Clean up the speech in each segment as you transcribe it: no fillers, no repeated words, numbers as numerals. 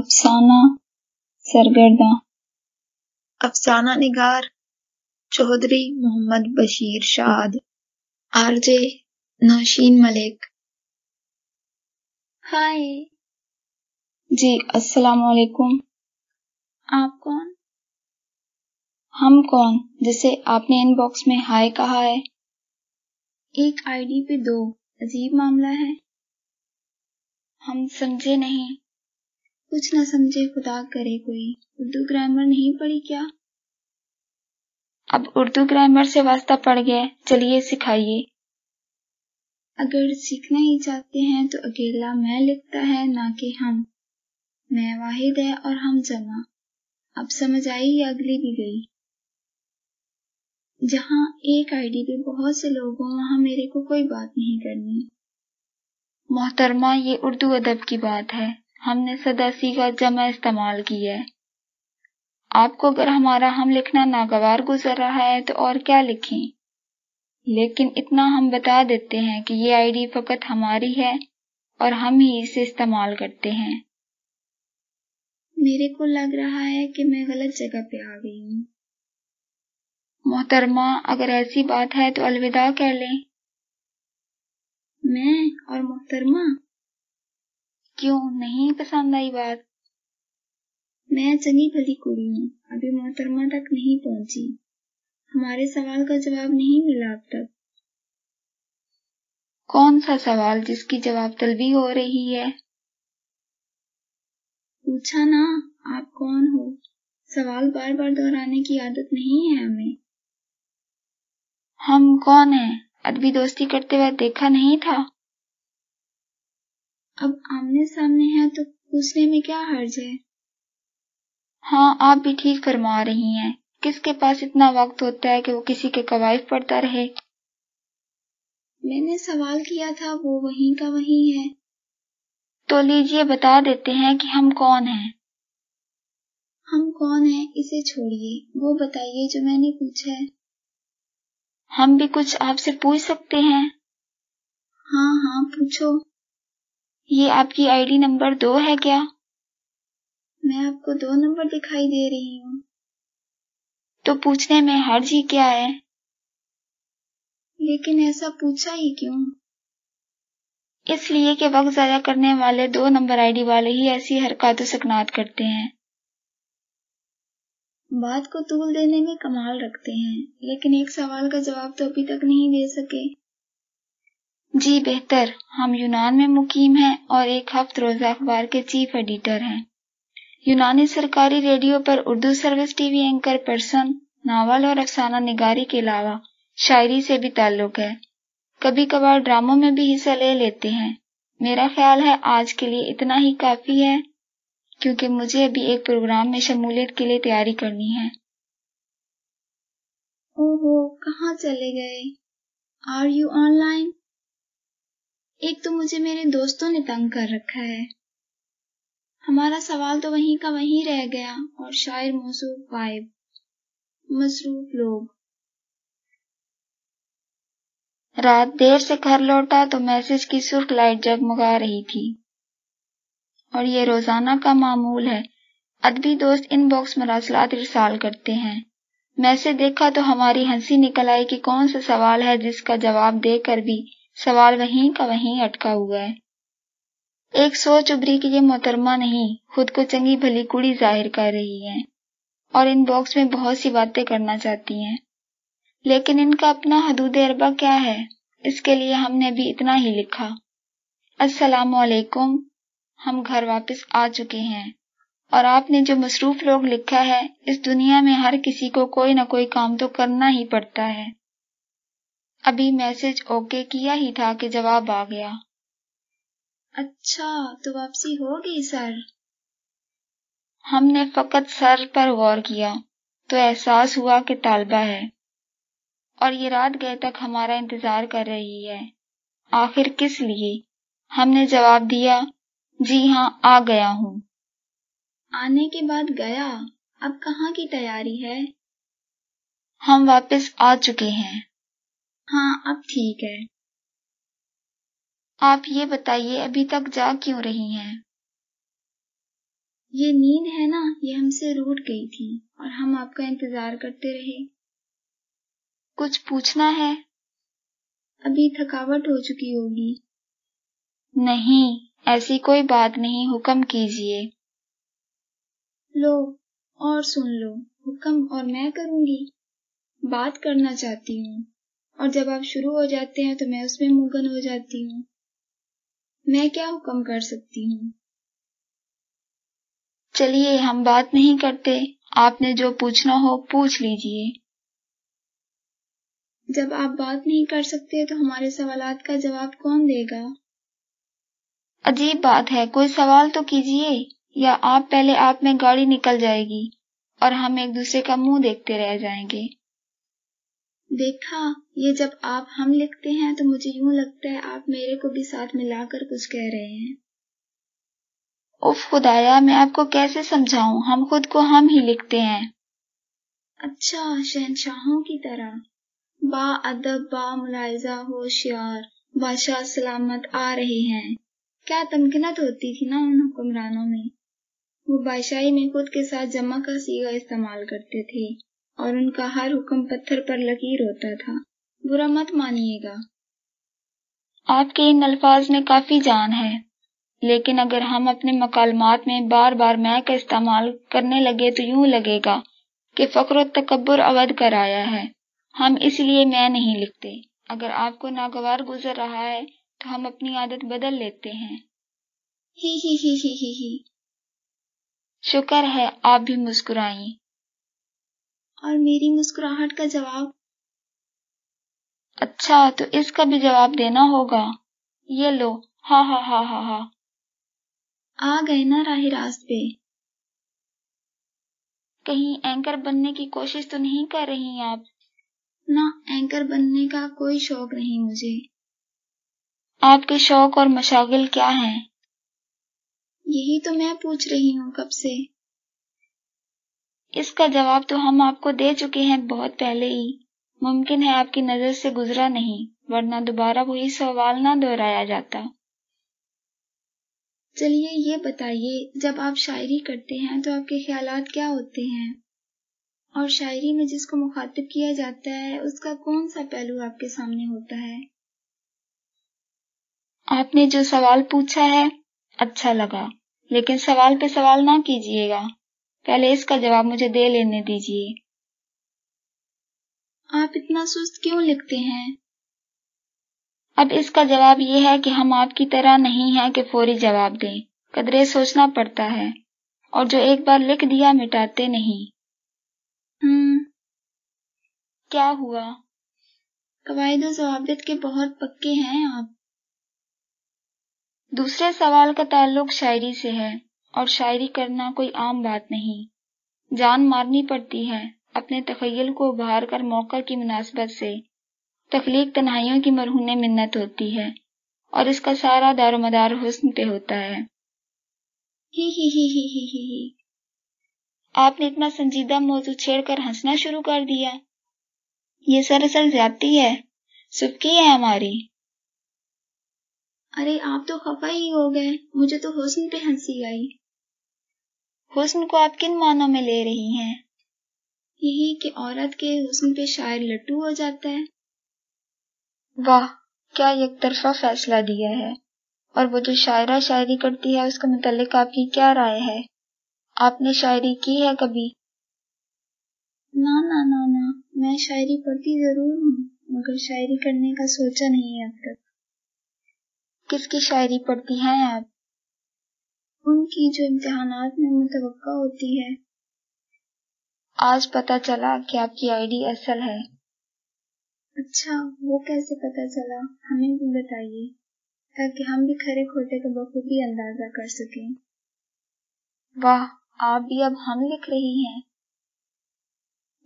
افسانہ سرگرداں افسانہ نگار چودھری محمد بشیر شاد RJ نوشین ملک۔ ہائے، جی السلام علیکم۔ آپ کون؟ ہم کون جسے آپ نے ان باکس میں ہائے کہا ہے؟ ایک ID پہ 2، عجیب معاملہ ہے۔ ہم سمجھے نہیں۔ کچھ نہ سمجھے خدا کرے کوئی۔ اردو گرامر نہیں پڑھی کیا؟ اب اردو گرامر سے واسطہ پڑ گئے، چلیے سکھائیے۔ اگر سیکھنا ہی چاہتے ہیں تو اکیلا میں لکھتا ہے نہ کہ ہم۔ میں واحد ہے اور ہم جمع۔ اب سمجھ آئی یا اگلی بھی گئی؟ جہاں ایک ID پہ بہت سے لوگ ہوں وہاں میرے کو کوئی بات نہیں کرنی۔ محترمہ، یہ اردو ادب کی بات ہے، ہم نے سدا سیغہ جمع استعمال کی ہے۔ آپ کو اگر ہمارا ہم لکھنا ناگوار گزر رہا ہے تو اور کیا لکھیں، لیکن اتنا ہم بتا دیتے ہیں کہ یہ ID فقط ہماری ہے اور ہم ہی اسے استعمال کرتے ہیں۔ میرے کو لگ رہا ہے کہ میں غلط جگہ پہ آ گئی ہوں۔ محترمہ، اگر ایسی بات ہے تو الوداع کہہ لیں۔ میں اور محترمہ؟ کیوں نہیں پسند آئی بات؟ میں چنگی بھلی کڑی ہوں، ابھی محترمہ تک نہیں پہنچی۔ ہمارے سوال کا جواب نہیں ملا اب تک۔ کون سا سوال جس کی جواب طلبی ہو رہی ہے؟ پوچھا نا، آپ کون ہو؟ سوال بار بار دہرانے کی عادت نہیں ہے ہمیں۔ ہم کون ہیں؟ ادبی دوستی کرتے وقت دیکھا نہیں تھا؟ اب آمنے سامنے ہے تو پوچھنے میں کیا حرج ہے؟ ہاں، آپ بھی ٹھیک فرما رہی ہیں۔ کس کے پاس اتنا وقت ہوتا ہے کہ وہ کسی کے قوائف پڑھتا رہے؟ میں نے سوال کیا تھا وہ وہیں کا وہیں ہے۔ تو لیجیے بتا دیتے ہیں کہ ہم کون ہیں۔ ہم کون ہیں اسے چھوڑیے، وہ بتائیے جو میں نے پوچھا ہے۔ ہم بھی کچھ آپ سے پوچھ سکتے ہیں؟ ہاں ہاں پوچھو۔ یہ آپ کی ID نمبر 2 ہے کیا؟ میں آپ کو 2 نمبر دکھائی دے رہی ہوں۔ تو پوچھنے میں حرج ہی کیا ہے؟ لیکن ایسا پوچھا ہی کیوں؟ اس لیے کہ وقت ضائع کرنے والے 2 نمبر ID والے ہی ایسی حرکات و سکنات کرتے ہیں۔ بات کو طول دینے میں کمال رکھتے ہیں، لیکن ایک سوال کا جواب تو ابھی تک نہیں دے سکے۔ جی بہتر، ہم یونان میں مقیم ہیں اور ایک ہفت روزہ اخبار کے چیف ایڈیٹر ہیں۔ یونانی سرکاری ریڈیو پر Urdu service TV anchor person, novel اور افسانہ نگاری کے علاوہ شاعری سے بھی تعلق ہے۔ کبھی کبھار ڈراموں میں بھی حصہ لے لیتے ہیں۔ میرا خیال ہے آج کے لیے اتنا ہی کافی ہے، کیونکہ مجھے ابھی ایک پروگرام میں شمولیت کے لیے تیاری کرنی ہے۔ اوہو، کہاں چلے گئے؟ Are you online? ایک تو مجھے میرے دوستوں نے تنگ کر رکھا ہے۔ ہمارا سوال تو وہیں کا وہیں رہ گیا اور شاعر موصوف غائب۔ مصروف لوگ۔ رات دیر سے گھر لوٹا تو میسج کی سرخ لائٹ جگمگا رہی تھی، اور یہ روزانہ کا معمول ہے۔ ادبی دوست ان باکس مراسلات ارسال کرتے ہیں۔ میسج دیکھا تو ہماری ہنسی نکل آئی کہ کون سا سوال ہے جس کا جواب دے کر بھی سوال وہیں کا وہیں اٹکا ہوا ہے۔ ایک سوچ ابھری کہ یہ محترمہ نہیں، خود کو چنگی بھلی کڑی ظاہر کر رہی ہیں اور ان باکس میں بہت سی باتیں کرنا چاہتی ہیں، لیکن ان کا اپنا حدود اربہ کیا ہے؟ اس کے لیے ہم نے بھی اتنا ہی لکھا۔ السلام علیکم، ہم گھر واپس آ چکے ہیں، اور آپ نے جو مصروف لوگ لکھا ہے، اس دنیا میں ہر کسی کو کوئی نہ کوئی کام تو کرنا ہی پڑتا ہے۔ ابھی میسج اوکے کیا ہی تھا کہ جواب آ گیا۔ اچھا، تو واپسی ہو گئی سر؟ ہم نے فقط سر پر غور کیا تو احساس ہوا کہ طالبہ ہے، اور یہ رات گئے تک ہمارا انتظار کر رہی ہے۔ آخر کس لیے؟ ہم نے جواب دیا، جی ہاں آ گیا ہوں۔ آنے کے بعد گیا، اب کہاں کی تیاری ہے؟ ہم واپس آ چکے ہیں۔ ہاں اب ٹھیک ہے۔ آپ یہ بتائیے ابھی تک جاگ کیوں رہی ہیں؟ یہ نیند ہے نا، یہ ہم سے روٹ گئی تھی اور ہم آپ کا انتظار کرتے رہے۔ کچھ پوچھنا ہے؟ ابھی تھکاوٹ ہو چکی ہوگی۔ نہیں، ایسی کوئی بات نہیں، حکم کیجیے۔ لو اور سن لو، حکم اور میں کروں گی۔ بات کرنا چاہتی ہوں اور جب آپ شروع ہو جاتے ہیں تو میں اس میں مگن ہو جاتی ہوں۔ میں کیا حکم کر سکتی ہوں؟ چلیے ہم بات نہیں کرتے، آپ نے جو پوچھنا ہو پوچھ لیجیے۔ جب آپ بات نہیں کر سکتے تو ہمارے سوالات کا جواب کون دے گا؟ عجیب بات ہے، کوئی سوال تو کیجیے، یا آپ پہلے آپ میں گاڑی نکل جائے گی اور ہم ایک دوسرے کا منہ دیکھتے رہ جائیں گے۔ دیکھا، یہ جب آپ ہم لکھتے ہیں تو مجھے یوں لگتا ہے آپ میرے کو بھی ساتھ ملا کر کچھ کہہ رہے ہیں۔ اف خدایا، میں آپ کو کیسے سمجھاؤں، ہم خود کو ہم ہی لکھتے ہیں۔ اچھا، شہنشاہوں کی طرح، با ادب، با ملاحظہ، ہوشیار، بادشاہ سلامت آ رہے ہیں۔ کیا تمکنت ہوتی تھی نا ان حکمرانوں میں، وہ بادشاہی میں خود کے ساتھ جمع کا صیغہ استعمال کرتے تھے اور ان کا ہر حکم پتھر پر لکیر ہوتا تھا۔ برا مت مانیے گا۔ آپ کے ان الفاظ میں کافی جان ہے، لیکن اگر ہم اپنے مکالمات میں بار بار میں کا استعمال کرنے لگے تو یوں لگے گا کہ فخر و تکبر اودھ کر آیا ہے۔ ہم اس لیے میں نہیں لکھتے۔ اگر آپ کو ناگوار گزر رہا ہے تو ہم اپنی عادت بدل لیتے ہیں۔ ہی۔ شکر ہے آپ بھی مسکرائیں۔ اور میری مسکراہٹ کا جواب؟ اچھا، تو اس کا بھی جواب دینا ہوگا۔ یہ لو، ہاں ہاں ہاں ہاں ہاں۔ آ گئے نا راہ راست پہ؟ کہیں اینکر بننے کی کوشش تو نہیں کر رہی آپ؟ نہ، اینکر بننے کا کوئی شوق نہیں مجھے۔ آپ کے شوق اور مشاغل کیا ہیں؟ یہی تو میں پوچھ رہی ہوں کب سے۔ اس کا جواب تو ہم آپ کو دے چکے ہیں بہت پہلے ہی۔ ممکن ہے آپ کی نظر سے گزرا نہیں، ورنہ دوبارہ وہی سوال نہ دہرایا جاتا۔ چلیے یہ بتائیے، جب آپ شاعری کرتے ہیں تو آپ کے خیالات کیا ہوتے ہیں؟ اور شاعری میں جس کو مخاطب کیا جاتا ہے اس کا کون سا پہلو آپ کے سامنے ہوتا ہے؟ آپ نے جو سوال پوچھا ہے اچھا لگا، لیکن سوال پہ سوال نہ کیجیے گا، پہلے اس کا جواب مجھے دے لینے دیجیے۔ آپ اتنا سست کیوں لکھتے ہیں؟ اب اس کا جواب یہ ہے کہ ہم آپ کی طرح نہیں ہیں کہ فوری جواب دیں، قدرے سوچنا پڑتا ہے، اور جو ایک بار لکھ دیا مٹاتے نہیں۔ کیا ہوا؟ قواعد و ضوابط کے بہت پکے ہیں آپ۔ دوسرے سوال کا تعلق شاعری سے ہے، اور شاعری کرنا کوئی عام بات نہیں، جان مارنی پڑتی ہے، اپنے تخیل کو ابھار کر موقع کی مناسبت سے۔ تخلیق تنہائیوں کی مرہون منت ہوتی ہے، اور اس کا سارا دار و مدار حسن پہ ہوتا ہے۔ ہی۔ آپ نے اتنا سنجیدہ موضوع چھیڑ کر ہنسنا شروع کر دیا، یہ سراسر زیادتی ہے، سبکی ہے ہماری۔ ارے آپ تو خفا ہی ہو گئے، مجھے تو حسن پہ ہنسی آئی۔ حسن کو آپ کن معنوں میں لے رہی ہیں؟ یہی کہ عورت کے حسن پہ شاعر لٹو ہو جاتا ہے۔ واہ، کیا یک طرفہ فیصلہ دیا ہے۔ اور وہ جو شاعرہ شاعری کرتی ہے اس کے متعلق آپ کی کیا رائے ہے؟ آپ نے شاعری کی ہے کبھی؟ نہ، میں شاعری پڑھتی ضرور ہوں، مگر شاعری کرنے کا سوچا نہیں اب تک۔ کس کی شاعری پڑھتی ہیں آپ؟ ان کی جو امتحانات میں متوقع ہوتی ہے۔ آج پتہ چلا کہ آپ کی آئی ڈی اصل ہے۔ اچھا، وہ کیسے پتہ چلا؟ ہمیں بھی بتائیے، تاکہ ہم بھی کھرے کھوٹے کا بخوبی اندازہ کر سکیں۔ واہ، آپ بھی اب ہم لکھ رہی ہیں؟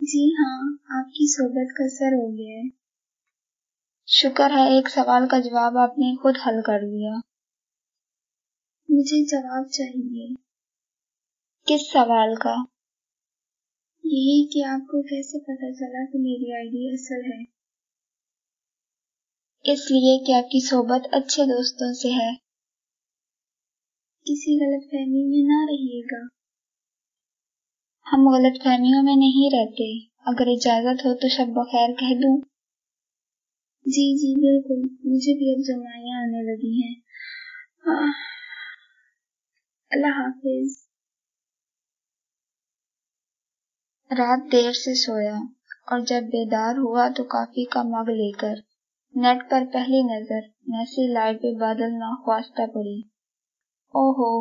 جی ہاں، آپ کی صحبت کا اثر ہو گیا ہے۔ شکر ہے ایک سوال کا جواب آپ نے خود حل کر لیا۔ مجھے جواب چاہیے۔ کس سوال کا؟ یہی کہ آپ کو کیسے پتہ چلا کہ میری آئی ڈی اصل ہے؟ اس لیے کہ آپ کی صحبت اچھے دوستوں سے ہے۔ کسی غلط فہمی میں نہ رہیے گا۔ ہم غلط فہمیوں میں نہیں رہتے. اگر اجازت ہو تو شب بخیر کہہ دوں؟ جی جی بالکل، مجھے بھی اب جمائیاں آنے لگی ہیں. اللہ حافظ. رات دیر سے سویا اور جب بیدار ہوا تو کافی کا مگ لے کر نیٹ پر پہلی نظر میسی لائٹ پہ بادل ناخواستہ پڑی. اوہو،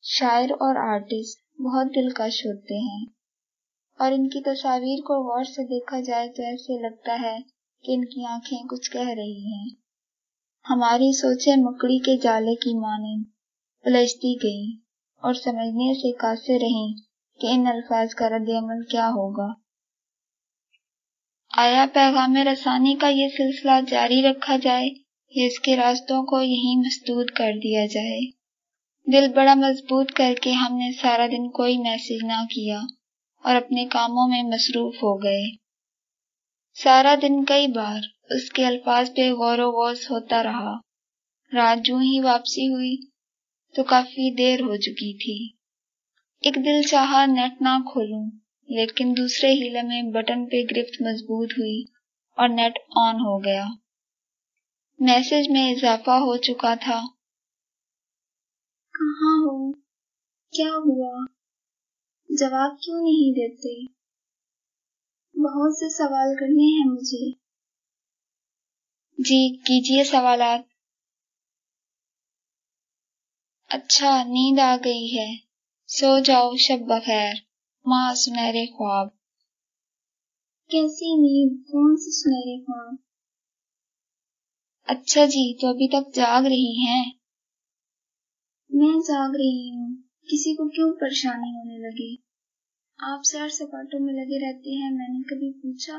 شاعر اور آرٹسٹ بہت دلکش ہوتے ہیں، اور ان کی تصاویر کو غور سے دیکھا جائے تو ایسے لگتا ہے کہ ان کی آنکھیں کچھ کہہ رہی ہیں. ہماری سوچیں مکڑی کے جالے کی مانند الجھتی گئیں اور سمجھنے سے قاصر رہیں کہ ان الفاظ کا رد عمل کیا ہوگا. آیا پیغام رسانی کا یہ سلسلہ جاری رکھا جائے یا اس کے راستوں کو یہیں مسدود کر دیا جائے؟ دل بڑا مضبوط کر کے ہم نے سارا دن کوئی میسج نہ کیا اور اپنے کاموں میں مصروف ہو گئے. سارا دن کئی بار اس کے الفاظ پہ غور و غوض ہوتا رہا. رات جو ہی واپسی ہوئی تو کافی دیر ہو چکی تھی. ایک دل چاہا نیٹ نہ کھولوں، لیکن دوسرے ہی لمحے بٹن پہ گرفت مضبوط ہوئی اور نیٹ آن ہو گیا. میسج میں اضافہ ہو چکا تھا. کہاں ہو؟ کیا ہوا؟ جواب کیوں نہیں دیتے؟ بہت سے سوال کرنے ہیں مجھے. جی کیجیے سوالات. اچھا نیند آ گئی ہے، سو جاؤ. شب بخیر. ماں سنہرے خواب. کیسی نیند؟ کون سے سنہرے خواب؟ اچھا جی، تو ابھی تک جاگ رہی ہیں؟ میں جاگ رہی ہوں، کسی کو کیوں پریشانی ہونے لگی؟ آپ سیر سپاٹوں میں لگے رہتے ہیں، میں نے کبھی پوچھا؟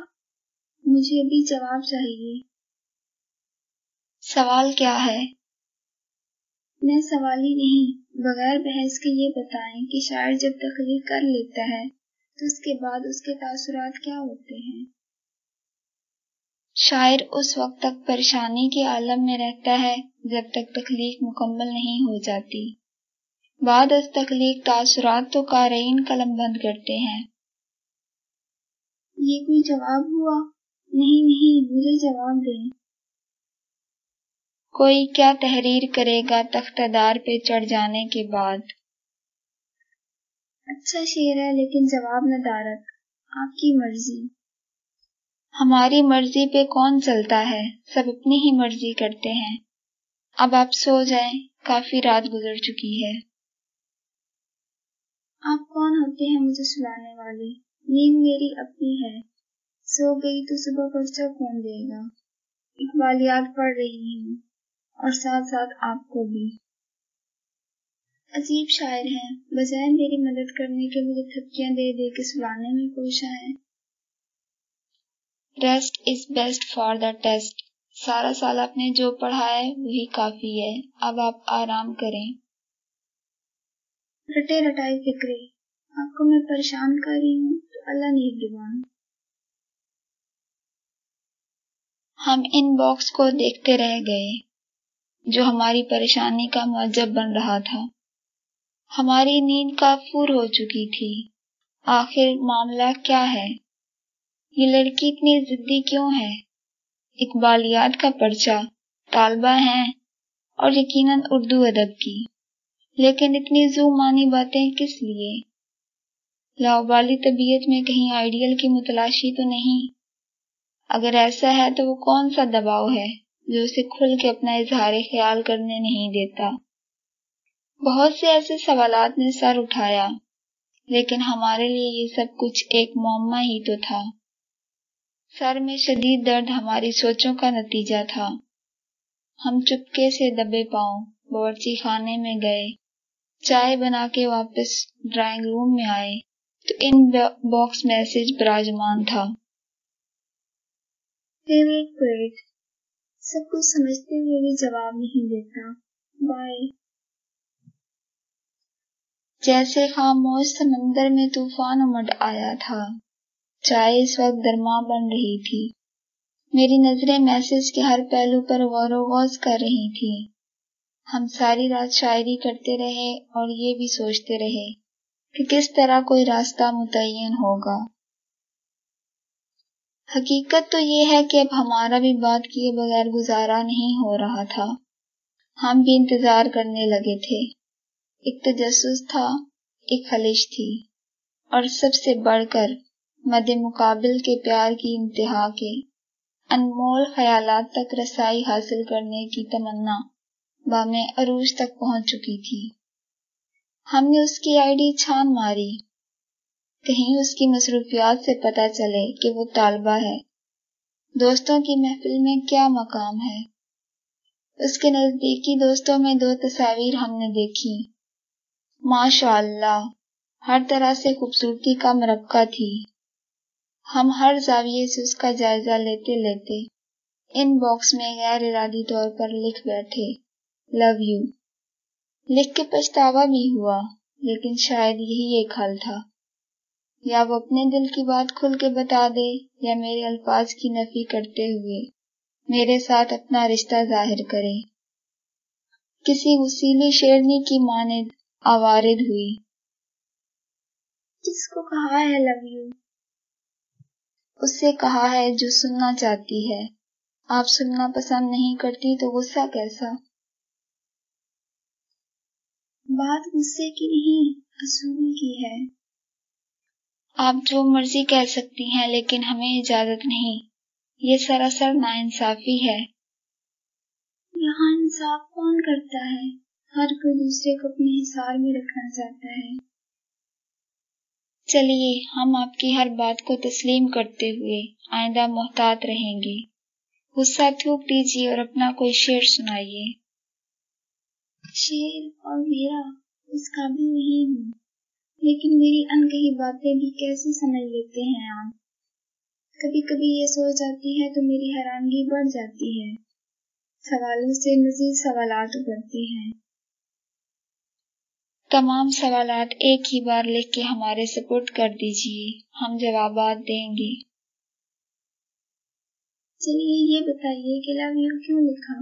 مجھے ابھی جواب چاہیے. سوال کیا ہے؟ میں سوال ہی نہیں، بغیر بحث کے یہ بتائیں کہ شاعر جب تخلیق کر لیتا ہے تو اس کے بعد اس کے تاثرات کیا ہوتے ہیں؟ شاعر اس وقت تک پریشانی کے عالم میں رہتا ہے جب تک تخلیق مکمل نہیں ہو جاتی. بعد از تخلیق تاثرات تو قارئین قلم بند کرتے ہیں. یہ کوئی جواب ہوا؟ نہیں، مجھے جواب دیں. کوئی کیا تحریر کرے گا تختہ دار پہ چڑھ جانے کے بعد؟ اچھا شعر ہے لیکن جواب ندارت. آپ کی مرضی. ہماری مرضی پہ کون چلتا ہے؟ سب اپنی ہی مرضی کرتے ہیں. اب آپ سو جائیں، کافی رات گزر چکی ہے. آپ کون ہوتے ہیں مجھے سلانے والے؟ نیند میری اپنی ہے، سو گئی تو صبح پرچہ کون دے گا؟ اقبالیات پڑھ رہی ہوں اور ساتھ ساتھ آپ کو بھی. عجیب شاعر ہیں، بجائے میری مدد کرنے کے مجھے تھپکیاں دے دے کے سلانے میں کوشاں ہیں. Rest is best for the test. سارا سال آپ نے جو پڑھا ہے وہی کافی ہے، اب آپ آرام کریں. رٹے رٹائی فکرے، آپ کو میں پریشان کر رہی ہوں تو اللہ نگہبان. ہم ان باکس کو دیکھتے رہ گئے جو ہماری پریشانی کا موجب بن رہا تھا. ہماری نیند کافور ہو چکی تھی. آخر معاملہ کیا ہے؟ یہ لڑکی اتنی ضدی کیوں ہے؟ اقبالیات کا پرچہ، طالبہ ہیں اور یقیناً اردو ادب کی، لیکن اتنی ذو معنی باتیں کس لیے؟ لاابالی طبیعت میں کہیں آئیڈیل کی متلاشی تو نہیں؟ اگر ایسا ہے تو وہ کون سا دباؤ ہے جو اسے کھل کے اپنا اظہار خیال کرنے نہیں دیتا؟ بہت سے ایسے سوالات نے سر اٹھایا، لیکن ہمارے لیے یہ سب کچھ ایک معمہ ہی تو تھا. سر میں شدید درد ہماری سوچوں کا نتیجہ تھا. ہم چپکے سے دبے پاؤں باورچی خانے میں گئے. چائے بنا کے واپس ڈرائنگ روم میں آئے تو ان باکس میسج براجمان تھا. فیوریٹ پوئٹ، سب کچھ سمجھتے ہوئے بھی جواب نہیں دیتا. بائے. جیسے خاموش سمندر میں طوفان امڈ آیا تھا. چائے اس وقت درماں بن رہی تھی. میری نظریں میسج کے ہر پہلو پر غور و غوض کر رہی تھیں. ہم ساری رات شاعری کرتے رہے اور یہ بھی سوچتے رہے کہ کس طرح کوئی راستہ متعین ہوگا۔ حقیقت تو یہ ہے کہ اب ہمارا بھی بات کیے بغیر گزارا نہیں ہو رہا تھا۔ ہم بھی انتظار کرنے لگے تھے۔ ایک تجسس تھا، ایک خلش تھی، اور سب سے بڑھ کر مد مقابل کے پیار کی انتہا کے انمول خیالات تک رسائی حاصل کرنے کی تمنا بام عروج تک پہنچ چکی تھی۔ ہم نے اس کی آئی ڈی چھان ماری، کہیں اس کی مصروفیات سے پتہ چلے کہ وہ طالبہ ہے، دوستوں کی محفل میں کیا مقام ہے۔ اس کے نزدیکی دوستوں میں 2 تصاویر ہم نے دیکھی، ماشاء اللہ ہر طرح سے خوبصورتی کا مرقع تھی۔ ہم ہر زاویے سے اس کا جائزہ لیتے لیتے ان باکس میں غیر ارادی طور پر لکھ بیٹھے لو یو۔ لکھ کے پچھتاوا بھی ہوا، لیکن شاید یہی ایک حل تھا، یا وہ اپنے دل کی بات کھل کے بتا دے، یا میرے الفاظ کی نفی کرتے ہوئے میرے ساتھ اپنا رشتہ ظاہر کرے۔ کسی وسیلی شیرنی کی مانند آوارد ہوئی۔ کس کو کہا ہے لو یو؟ اس سے کہا ہے جو سننا چاہتی ہے۔ آپ سننا پسند نہیں کرتی تو غصہ کیسا؟ بات غصے کی نہیں، اصول کی ہے۔ آپ جو مرضی کہہ سکتی ہیں، لیکن ہمیں اجازت نہیں۔ یہ سراسر ناانصافی ہے۔ یہاں انصاف کون کرتا ہے؟ ہر کوئی دوسرے کو اپنے حصار میں رکھنا چاہتا ہے۔ چلیے ہم آپ کی ہر بات کو تسلیم کرتے ہوئے آئندہ محتاط رہیں گے۔ غصہ تھوک دیجیے اور اپنا کوئی شعر سنائیے۔ شعر اور میرا اس قابل نہیں ہوں، لیکن میری انکہی باتیں بھی کیسے سمجھ لیتے ہیں آپ؟ کبھی کبھی یہ سوچ آتی ہے تو میری حیرانگی بڑھ جاتی ہے، سوالوں سے مزید سوالات ابھرتے ہیں۔ تمام سوالات ایک ہی بار لکھ کے ہمارے سپرد کر دیجیے، ہم جوابات دیں گے۔ چلیے یہ بتائیے کہ لو یو کیوں لکھا؟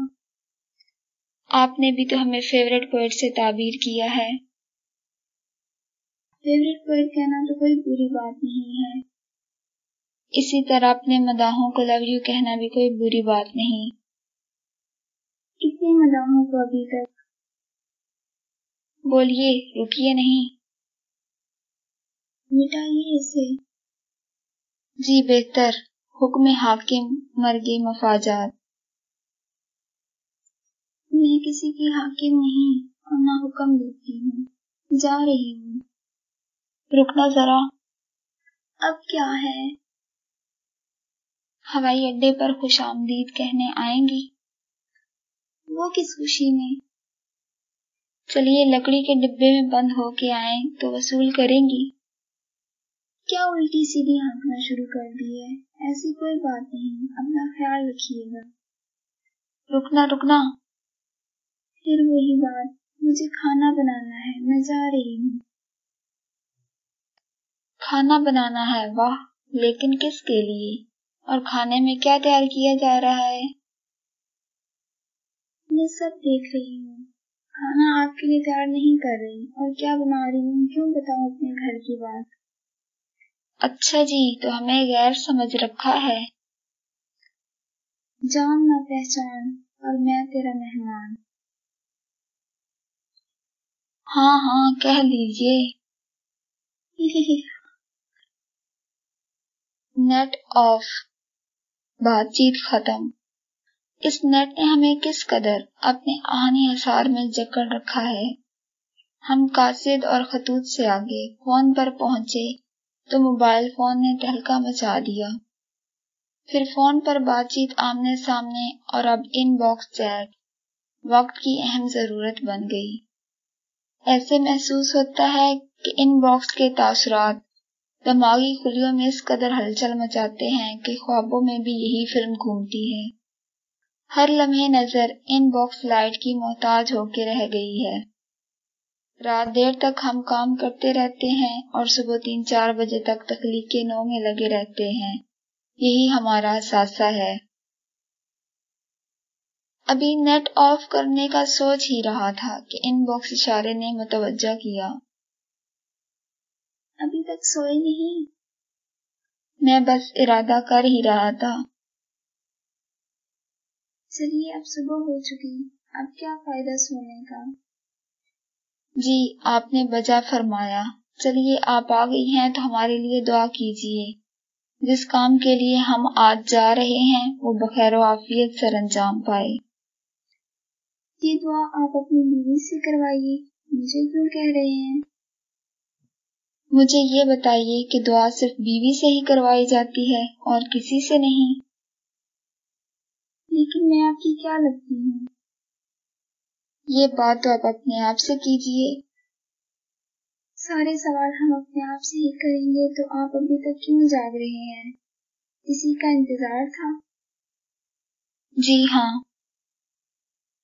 آپ نے بھی تو ہمیں فیورٹ پوئٹ سے تعبیر کیا ہے۔ فیورٹ پوئٹ کہنا تو کوئی بری بات نہیں ہے۔ اسی طرح اپنے مداحوں کو لو یو کہنا بھی کوئی بری بات نہیں۔ کتنے مداحوں کو ابھی تک؟ بولیے، رکیے نہیں۔ مٹائیے اسے۔ جی بہتر، حکم حاکم مرگ مفاجات۔ میں کسی کی حاکم نہیں اور نہ حکم دیتی ہوں، جا رہی ہوں۔ رکنا ذرا۔ اب کیا ہے؟ ہوائی اڈے پر خوش آمدید کہنے آئیں گی؟ وہ کس خوشی میں؟ چلیے لکڑی کے ڈبے میں بند ہو کے آئیں تو وصول کریں گی؟ کیا الٹی سیدھی ہانکنا شروع کر دی ہے؟ ایسی کوئی بات نہیں، اپنا خیال رکھیے گا۔ رکنا۔ پھر وہی بات، مجھے کھانا بنانا ہے، میں جا رہی ہوں۔ کھانا بنانا ہے؟ واہ، لیکن کس کے لیے؟ اور کھانے میں کیا تیار کیا جا رہا ہے؟ میں سب دیکھ رہی ہوں، کھانا آپ کے لیے تیار نہیں کر رہی، اور کیا بنا رہی ہوں کیوں بتاؤں اپنے گھر کی بات؟ اچھا جی، تو ہمیں غیر سمجھ رکھا ہے۔ جان نہ پہچان اور میں تیرا مہمان۔ ہاں کہہ لیجیے۔ نیٹ آف، بات چیت ختم۔ اس نیٹ نے ہمیں کس قدر اپنے آہنی حصار میں جکڑ رکھا ہے۔ ہم قاصد اور خطوط سے آگے فون پر پہنچے تو موبائل فون نے تہلکہ مچا دیا، پھر فون پر بات چیت آمنے سامنے، اور اب ان باکس چیٹ وقت کی اہم ضرورت بن گئی۔ ایسے محسوس ہوتا ہے کہ ان باکس کے تاثرات دماغی خلیوں میں اس قدر ہلچل مچاتے ہیں کہ خوابوں میں بھی یہی فلم گھومتی ہے۔ ہر لمحے نظر ان باکس لائٹ کی محتاج ہو کے رہ گئی ہے۔ رات دیر تک ہم کام کرتے رہتے ہیں اور صبح 3-4 بجے تک تخلیقی نو میں لگے رہتے ہیں، یہی ہمارا اثاثہ ہے۔ ابھی نیٹ آف کرنے کا سوچ ہی رہا تھا کہ ان باکس اشارے نے متوجہ کیا۔ ابھی تک سوئے نہیں؟ میں بس ارادہ کر ہی رہا تھا۔ چلیے اب صبح ہو چکی، اب کیا فائدہ سونے کا؟ جی آپ نے بجا فرمایا۔ چلیے آپ آ گئی ہیں تو ہمارے لیے دعا کیجیے، جس کام کے لیے ہم آج جا رہے ہیں وہ بخیر و عافیت سر انجام پائے۔ یہ دعا آپ اپنی بیوی سے کروائیے، مجھے کیوں کہہ رہے ہیں؟ مجھے یہ بتائیے کہ دعا صرف بیوی سے ہی کروائی جاتی ہے اور کسی سے نہیں؟ لیکن میں آپ کی کیا لگتی ہوں؟ یہ بات تو آپ اپنے آپ سے کیجیے۔ سارے سوال ہم اپنے آپ سے ہی کریں گے تو آپ ابھی تک کیوں جاگ رہے ہیں؟ کسی کا انتظار تھا؟ جی ہاں۔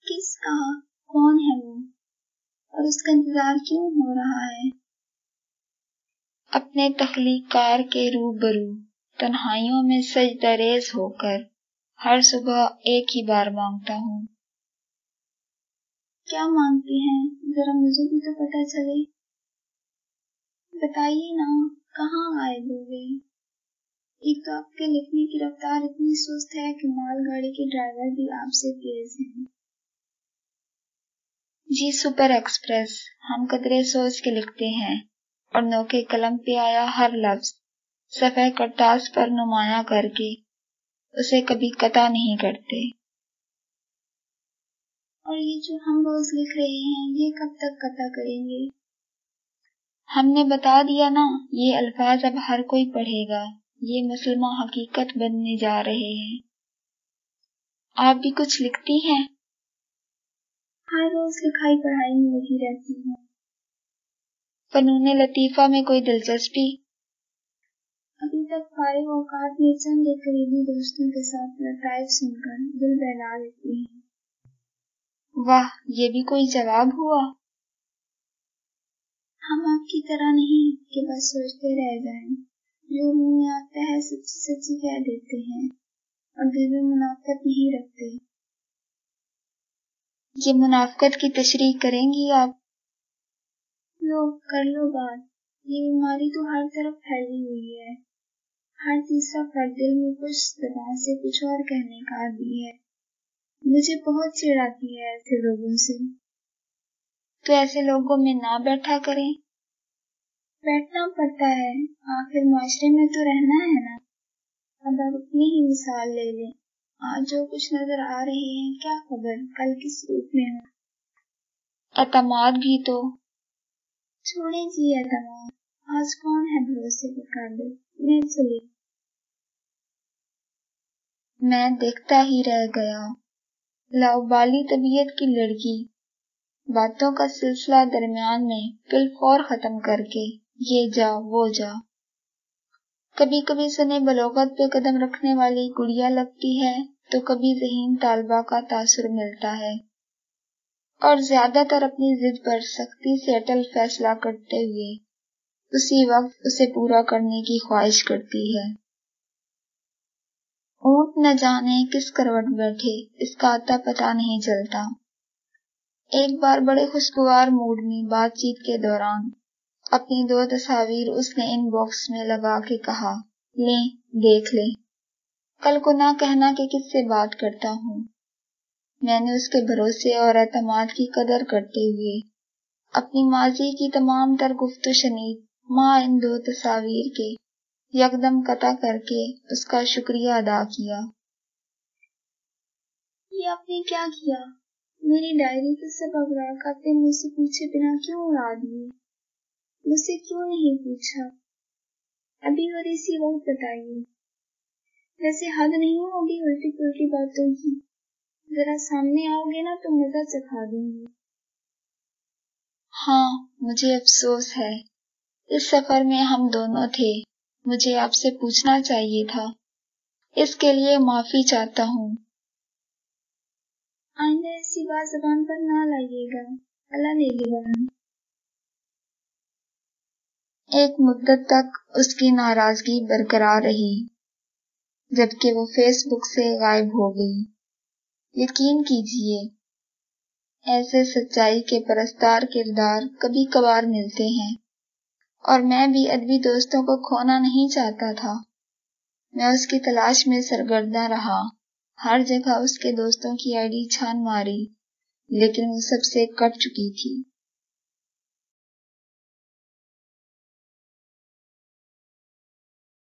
کس کا؟ کون ہے وہ؟ اور اس کا انتظار کیوں ہو رہا ہے؟ اپنے تخلیق کار کے روبرو تنہائیوں میں سجدہ ریز ہو کر ہر صبح ایک ہی بار مانگتا ہوں۔ کیا مانگتے ہیں؟ ذرا مجھے بھی تو پتہ چلے۔ بتائیے نا، کہاں غائب ہو گئے؟ ایک تو آپ کے لکھنے کی رفتار اتنی سست ہے کہ مال گاڑی کے ڈرائیور بھی آپ سے تیز ہیں۔ جی سپر ایکسپریس، ہم قدرے سوچ کے لکھتے ہیں اور نوکے قلم پہ آیا ہر لفظ صفحہ کرتاس پر نمایاں کر کے اسے کبھی قطع نہیں کرتے۔ اور یہ جو ہم روز لکھ رہے ہیں یہ کب تک قطع کریں گے؟ ہم نے بتا دیا نا، یہ الفاظ اب ہر کوئی پڑھے گا، یہ مسلمہ حقیقت بننے جا رہے ہیں۔ آپ بھی کچھ لکھتی ہیں؟ ہر روز لکھائی پڑھائی میں لگی رہتی ہوں۔ فنون لطیفہ میں کوئی دلچسپی؟ ابھی تک فارغ اوقات میں چند ایک قریبی دوستوں کے ساتھ لطائف سن کر دل بہلا لیتی ہیں۔ واہ، یہ بھی کوئی جواب ہوا؟ ہم آپ کی طرح نہیں کہ بس سوچتے رہ جائیں، جو منہ میں آتا ہے سچی سچی کہہ دیتے ہیں اور دل میں منافقت نہیں رکھتے۔ یہ منافقت کی تشریح کریں گی آپ؟ لو کر لو بات، یہ بیماری تو ہر طرف پھیلی ہوئی ہے، ہر تیسرا فرد دل میں کچھ زبان سے کچھ اور کہنے کا عادی ہے۔ مجھے بہت چڑ آتی ہے ایسے لوگوں سے۔ تو ایسے لوگوں میں نہ بیٹھا کریں۔ بیٹھنا پڑتا ہے، آخر معاشرے میں تو رہنا ہے نا۔ اب آپ اپنی ہی مثال لے لیں، آج جو کچھ نظر آ رہے ہیں کیا خبر کل کس روپ میں ہو۔ اعتماد بھی تو۔ چھوڑیں جی اعتماد، آج کون ہے بھروسے کے قابل؟ میں چلی۔ میں دیکھتا ہی رہ گیا، لاؤبالی طبیعت کی لڑکی باتوں کا سلسلہ درمیان میں بالفور ختم کر کے یہ جا وہ جا۔ کبھی کبھی سنے بلوغت پہ قدم رکھنے والی گڑیا لگتی ہے تو کبھی ذہین طالبہ کا تاثر ملتا ہے، اور زیادہ تر اپنی ضد پر سختی سے اٹل فیصلہ کرتے ہوئے اسی وقت اسے پورا کرنے کی خواہش کرتی ہے۔ اونٹ نہ جانے کس کروٹ بیٹھے، اس کا اتا پتہ نہیں چلتا۔ ایک بار بڑے خوشگوار موڈ میں بات چیت کے دوران اپنی 2 تصاویر اس نے ان باکس میں لگا کے کہا، لیں دیکھ لیں، کل کو نہ کہنا کہ کس سے بات کرتا ہوں۔ میں نے اس کے بھروسے اور اعتماد کی قدر کرتے ہوئے اپنی ماضی کی تمام تر گفت و شنید ماں ان 2 تصاویر کے یکدم قطع کر کے اس کا شکریہ ادا کیا۔ یہ آپ نے کیا کیا؟ میری ڈائری کے سب اوراق آپ نے مجھ سے پوچھے بنا کیوں اڑا دیے؟ مجھ سے کیوں نہیں پوچھا؟ ابھی اور اسی وقت بتائیے۔ ویسے حد نہیں ہوگی الٹی پلٹی باتوں کی؟ ذرا سامنے آؤ گے نا تو مزہ چکھا دوں گی۔ ہاں مجھے افسوس ہے، اس سفر میں ہم دونوں تھے، مجھے آپ سے پوچھنا چاہیے تھا، اس کے لیے معافی چاہتا ہوں۔ آئندہ ایسی بات زبان پر نہ لائیے گا، اللہ لے لیگا۔ ایک مدت تک اس کی ناراضگی برقرار رہی، جبکہ وہ فیس بک سے غائب ہو گئی۔ یقین کیجیے، ایسے سچائی کے پرستار کردار کبھی کبھار ملتے ہیں اور میں بھی ادبی دوستوں کو کھونا نہیں چاہتا تھا۔ میں اس کی تلاش میں سرگرداں رہا، ہر جگہ اس کے دوستوں کی آئی ڈی چھان ماری، لیکن وہ سب سے کٹ چکی تھی۔